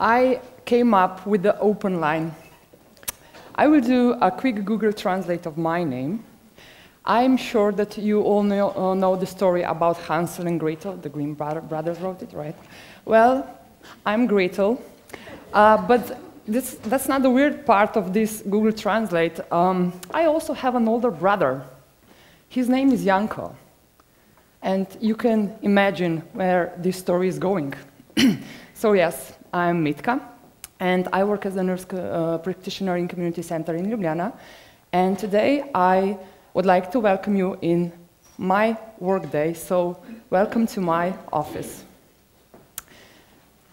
I came up with the open line. I will do a quick Google Translate of my name. I'm sure that you all know the story about Hansel and Gretel. The Grimm brothers wrote it, right? Well, I'm Gretel, but that's not the weird part of this Google Translate. I also have an older brother. His name is Janko. And you can imagine where this story is going. So yes, I'm Mitka, and I work as a nurse practitioner in community center in Ljubljana. And today I would like to welcome you in my workday, so welcome to my office.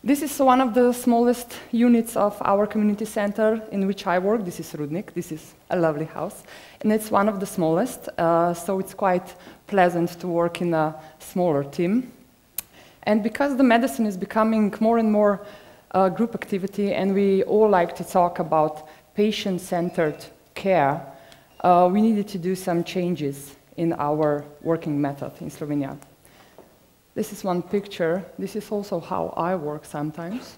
This is one of the smallest units of our community center in which I work. This is Rudnik. This is a lovely house. And it's one of the smallest, so it's quite pleasant to work in a smaller team. And because the medicine is becoming more and more group activity, and we all like to talk about patient-centered care, we needed to do some changes in our working method in Slovenia. This is one picture. This is also how I work sometimes.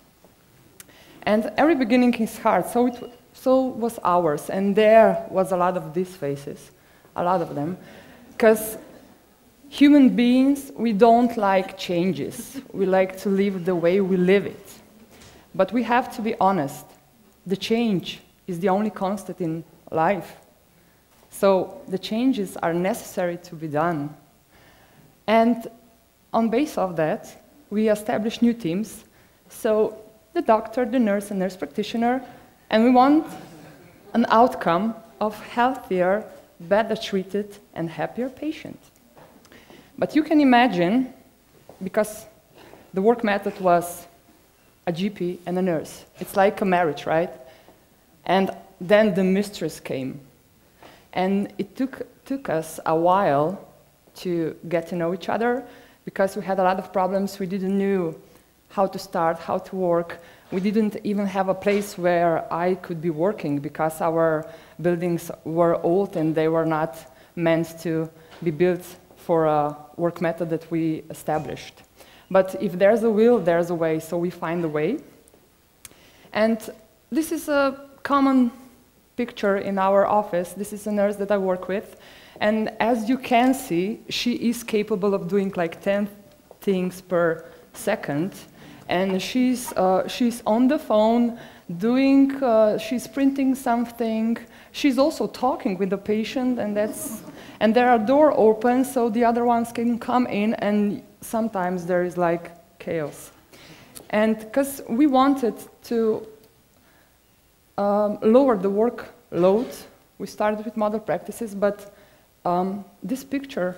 And every beginning is hard, so was ours. And there was a lot of these faces, a lot of them. Because human beings, we don't like changes. We like to live the way we live it. But we have to be honest. The change is the only constant in life. So the changes are necessary to be done. And on base of that, we establish new teams. So the doctor, the nurse, and nurse practitioner, and we want an outcome of healthier, better treated, and happier patients. But you can imagine, because the work method was a GP and a nurse. It's like a marriage, right? And then the mistress came. And it took us a while to get to know each other, because we had a lot of problems. We didn't know how to start, how to work. We didn't even have a place where I could be working, because our buildings were old and they were not meant to be built for a work method that we established. But if there's a will, there's a way, so we find a way. And this is a common picture in our office. This is a nurse that I work with. And as you can see, she is capable of doing like 10 things per second. And she's on the phone doing, she's printing something. She's also talking with the patient, and there are doors open so the other ones can come in, and sometimes there is like chaos. And because we wanted to lower the workload, we started with model practices, but this picture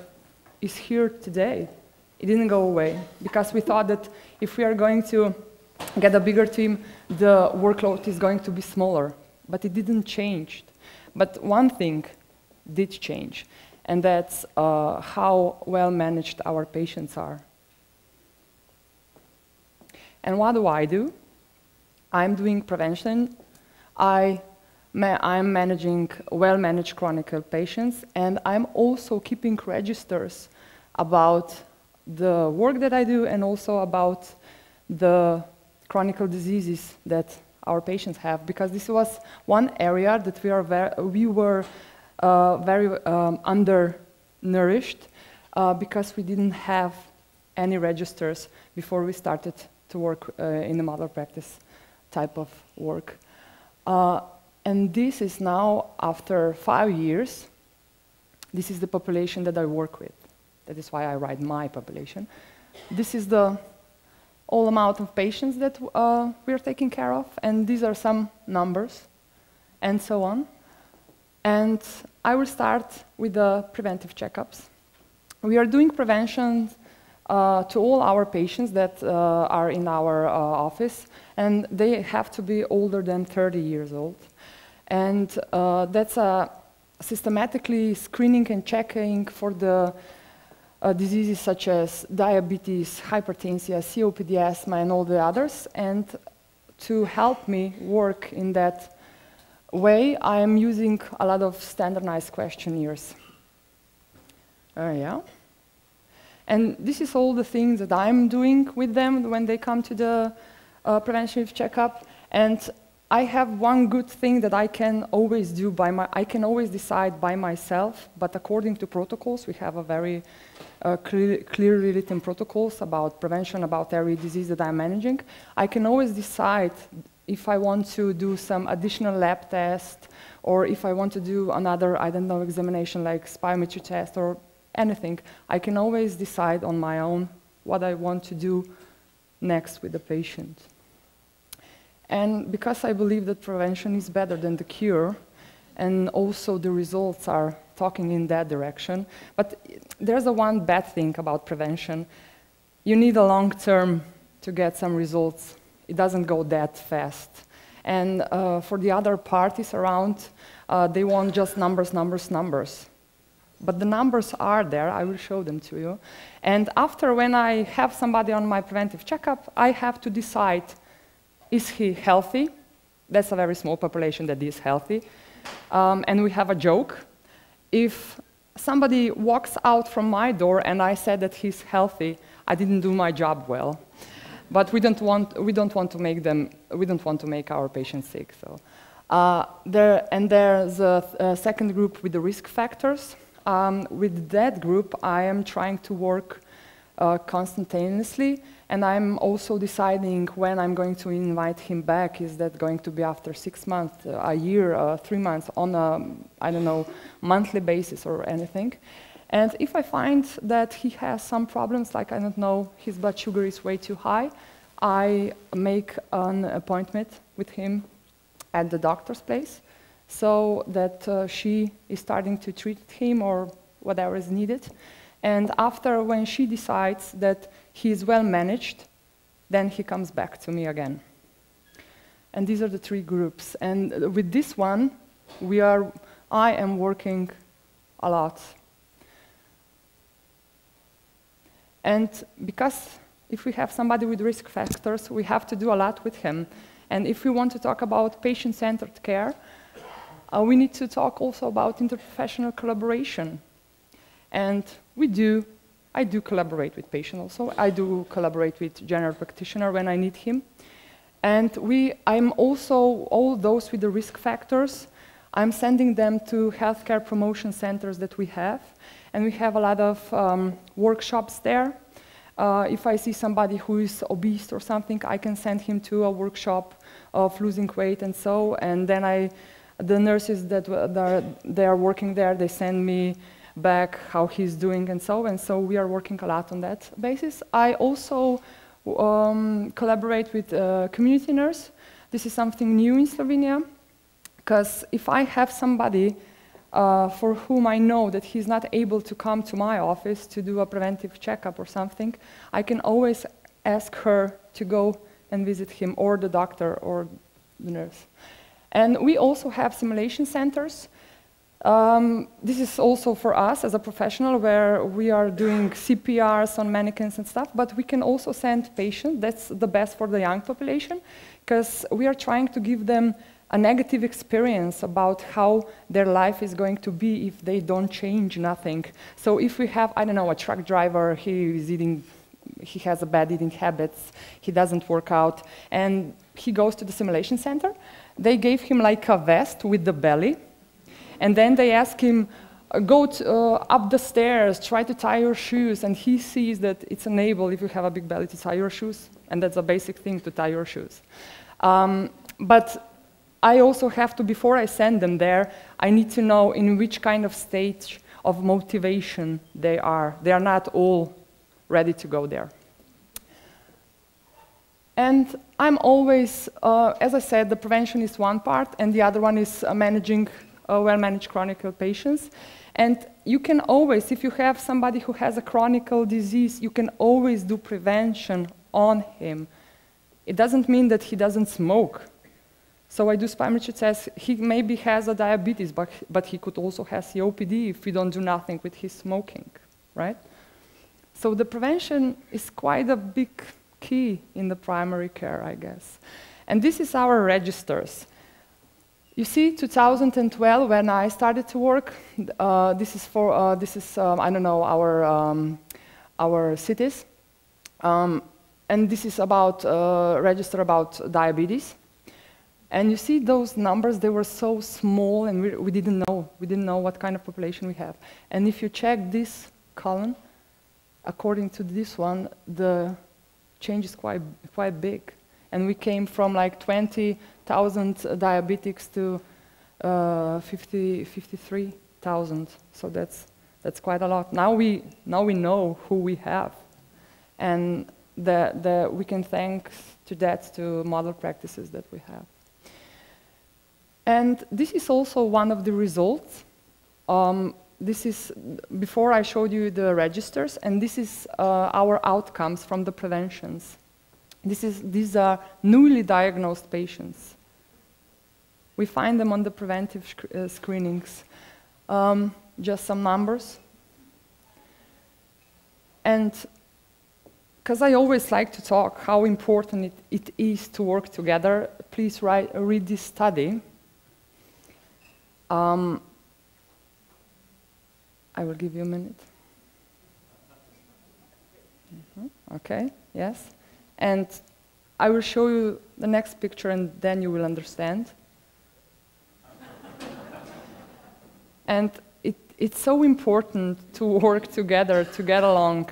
is here today. It didn't go away, because we thought that if we are going to get a bigger team, the workload is going to be smaller. But it didn't change. But one thing did change, and that's how well managed our patients are. And what do? I'm doing prevention. I'm managing well-managed chronic patients, and I'm also keeping registers about the work that I do and also about the chronic diseases that our patients have, because this was one area that we were very undernourished, because we didn't have any registers before we started to work in the model practice type of work. And this is now, after 5 years, this is the population that I work with. That is why I write my population. This is the all amount of patients that we are taking care of, and these are some numbers, and so on. And I will start with the preventive checkups. We are doing prevention to all our patients that are in our office, and they have to be older than 30 years old. And that's systematically screening and checking for the diseases such as diabetes, hypertension, COPD, asthma, and all the others. And to help me work in that way, I am using a lot of standardized questionnaires. Yeah. And this is all the things that I'm doing with them when they come to the preventive checkup, and I have one good thing that I can always do I can always decide by myself, but according to protocols, we have a very clearly written protocols about prevention, about every disease that I'm managing. I can always decide if I want to do some additional lab test, or if I want to do another, I don't know, examination like spirometry test or anything. I can always decide on my own what I want to do next with the patient. And because I believe that prevention is better than the cure, and also the results are talking in that direction, but there's one bad thing about prevention. You need a long term to get some results. It doesn't go that fast. And for the other parties around, they want just numbers, numbers, numbers. But the numbers are there, I will show them to you. And after, when I have somebody on my preventive checkup, I have to decide, is he healthy? That's a very small population that is healthy. And we have a joke. If somebody walks out from my door and I said that he's healthy, I didn't do my job well. But we don't want to make our patients sick. So, there's a second group with the risk factors. With that group, I am trying to work constantly, and I'm also deciding when I'm going to invite him back. Is that going to be after 6 months, a year, 3 months, on a, I don't know, monthly basis or anything. And if I find that he has some problems, like, I don't know, his blood sugar is way too high, I make an appointment with him at the doctor's place, so that she is starting to treat him or whatever is needed. And after, when she decides that he is well managed, then he comes back to me again. And these are the three groups. And with this one, I am working a lot. And because if we have somebody with risk factors, we have to do a lot with him. And if we want to talk about patient-centered care, we need to talk also about interprofessional collaboration. And I do collaborate with patients also. I do collaborate with general practitioner when I need him. And I'm also, all those with the risk factors, I'm sending them to healthcare promotion centers that we have. And we have a lot of workshops there. If I see somebody who is obese or something, I can send him to a workshop of losing weight and so. And then the nurses that they are working there, they send me back how he's doing and so. And so we are working a lot on that basis. I also collaborate with community nurse. This is something new in Slovenia, because if I have somebody for whom I know that he's not able to come to my office to do a preventive checkup or something, I can always ask her to go and visit him, or the doctor or the nurse. And we also have simulation centers. This is also for us as a professional, where we are doing CPRs on mannequins and stuff, but we can also send patients. That's the best for the young population, because we are trying to give them a negative experience about how their life is going to be if they don't change nothing. So if we have, I don't know, a truck driver, he has a bad eating habits, he doesn't work out, and he goes to the simulation center. They gave him like a vest with the belly, and then they ask him, go up the stairs, try to tie your shoes, and he sees that it's unable, if you have a big belly, to tie your shoes, and that's a basic thing, to tie your shoes. But I also have to, before I send them there, I need to know in which kind of stage of motivation they are. They are not all ready to go there. And I'm always, as I said, the prevention is one part, and the other one is managing well-managed chronic patients. And you can always, if you have somebody who has a chronic disease, you can always do prevention on him. It doesn't mean that he doesn't smoke. So I do spirometry tests. He maybe has a diabetes, but he could also have COPD if we don't do nothing with his smoking, right? So the prevention is quite a big key in the primary care, I guess. And this is our registers. You see, 2012, when I started to work, this is I don't know, our cities. and this is about register about diabetes. And you see those numbers, they were so small, and we didn't know what kind of population we have. And if you check this column, according to this one, the change is quite big. And we came from like 20,000 diabetics to 53,000. So that's quite a lot. Now we know who we have, and we can thank to that to model practices that we have. And this is also one of the results. This is, before I showed you the registers, and this is our outcomes from the preventions. These are newly diagnosed patients. We find them on the preventive screenings. Just some numbers. And because I always like to talk how important it is to work together, please read this study. I will give you a minute. Okay, yes. And I will show you the next picture, and then you will understand. And it's so important to work together, to get along.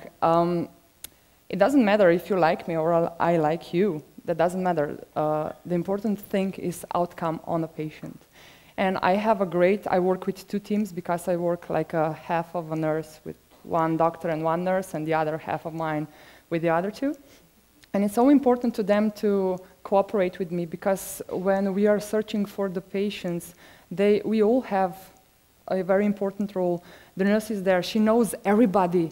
It doesn't matter if you like me or I like you. That doesn't matter. The important thing is outcome on a patient. And I work with two teams, because I work like a half of a nurse with one doctor and one nurse, and the other half of mine with the other two. And it's so important to them to cooperate with me, because when we are searching for the patients, we all have a very important role. The nurse is there, she knows everybody,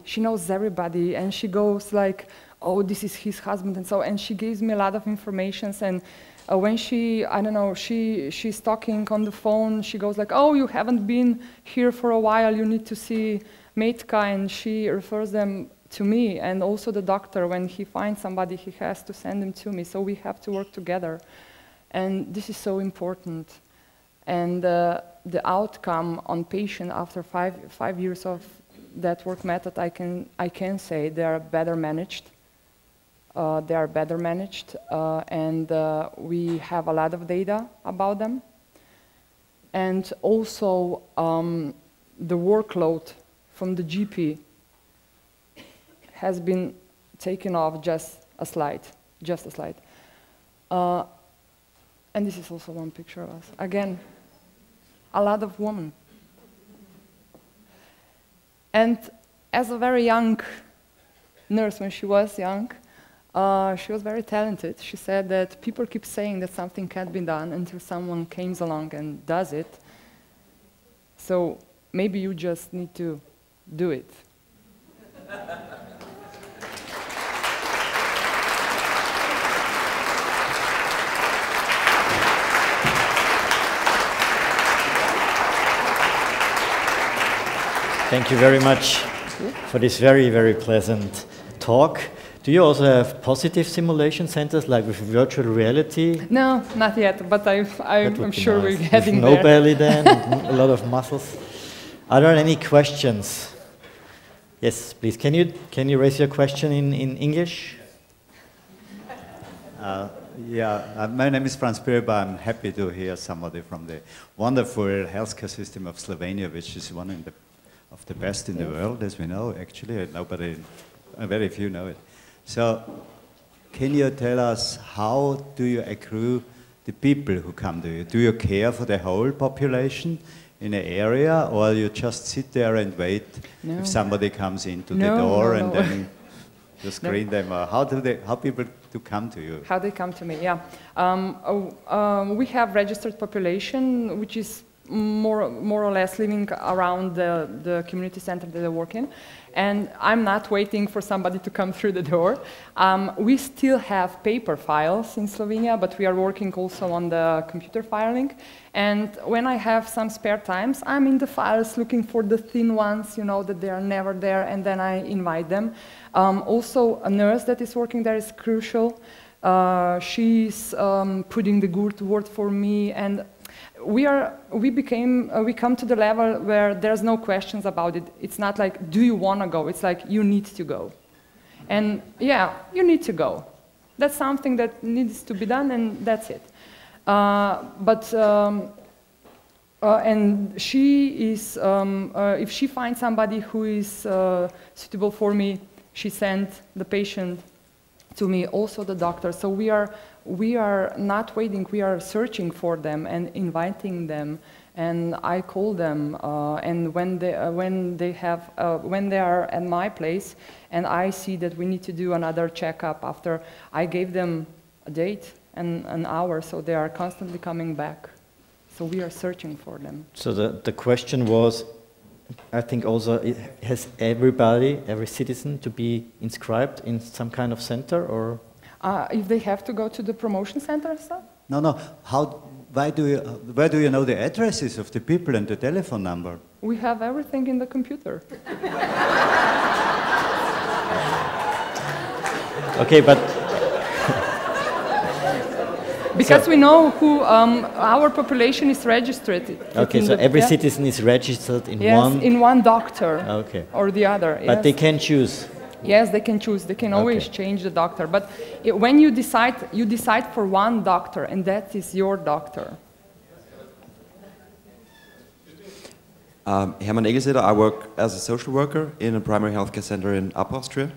and she goes like, oh, this is his husband, and so, and she gives me a lot of information. And when she's talking on the phone, she goes like, oh, you haven't been here for a while, you need to see Metka, and she refers them to me. And also the doctor, when he finds somebody, he has to send them to me. So we have to work together. And this is so important. And the outcome on patient after five years of that work method, I can say they are better managed. And we have a lot of data about them. And also the workload from the GP has been taken off just a slide. And this is also one picture of us. Again, a lot of women. And as a very young nurse, when she was young, she was very talented. She said that people keep saying that something can't be done until someone comes along and does it. So maybe you just need to do it. Thank you very much for this very, very pleasant talk. Do you also have positive simulation centers, like with virtual reality? No, not yet, but I'm sure nice. We're getting with no there. belly then, a lot of muscles. Are there any questions? Yes, please. Can you raise your question in English? My name is Franz Pirba. I'm happy to hear somebody from the wonderful healthcare system of Slovenia, which is one of the best in the world, as we know. Actually, very few know it. So, can you tell us, how do you accrue the people who come to you? Do you care for the whole population in an area, or you just sit there and wait if somebody comes into the door and then you screen them? Or how people to come to you? How they come to me, yeah. We have registered population, which is more or less living around the community center that I work in. And I'm not waiting for somebody to come through the door. We still have paper files in Slovenia, but we are working also on the computer filing. And when I have some spare times, I'm in the files looking for the thin ones, that they are never there, and then I invite them. Also, a nurse that is working there is crucial. She's putting the good word for me, and we come to the level where there's no questions about it. It's not like, do you want to go? It's like, you need to go. And yeah, you need to go. That's something that needs to be done, and that's it. And she is, if she finds somebody who is suitable for me, she sent the patient to me, also the doctor. So we are not waiting, we are searching for them and inviting them. And I call them, and when they are at my place, and I see that we need to do another checkup after I gave them a date and an hour, so they are constantly coming back. So we are searching for them. So the question was, I think also, has everybody, every citizen, to be inscribed in some kind of center, or? If they have to go to the promotion center and stuff? No. Where do you know the addresses of the people and the telephone number? We have everything in the computer. Okay, but because we know who our population is registered. Okay, so every citizen is registered in one. Yes, in one doctor. Okay. Or the other. But yes. they can choose. Yes, they can choose. They can always change the doctor. But when you decide for one doctor, and that is your doctor. Hermann Egelseder, I work as a social worker in a primary healthcare center in Upper Austria.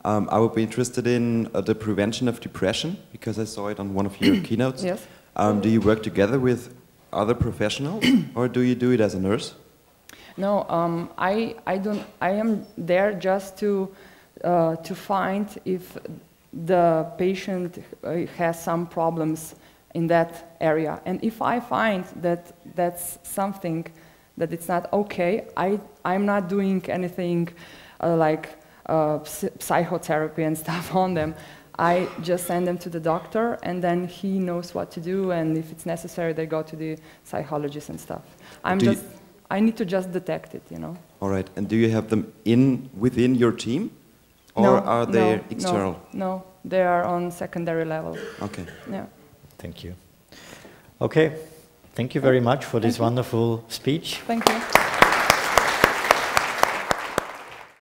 I would be interested in the prevention of depression, because I saw it on one of your keynotes. Yes. Do you work together with other professionals, or do you do it as a nurse? No, I don't. I am there just to find if the patient has some problems in that area. And if I find that that's something that it's not okay, I'm not doing anything like psychotherapy and stuff on them. I just send them to the doctor, and then he knows what to do, and if it's necessary, they go to the psychologist and stuff. I need to just detect it, you know. All right, and do you have them within your team? Or No, are they external? No, they are on secondary level. Okay. Yeah. Thank you. Okay, thank you very much for this wonderful speech. Thank you.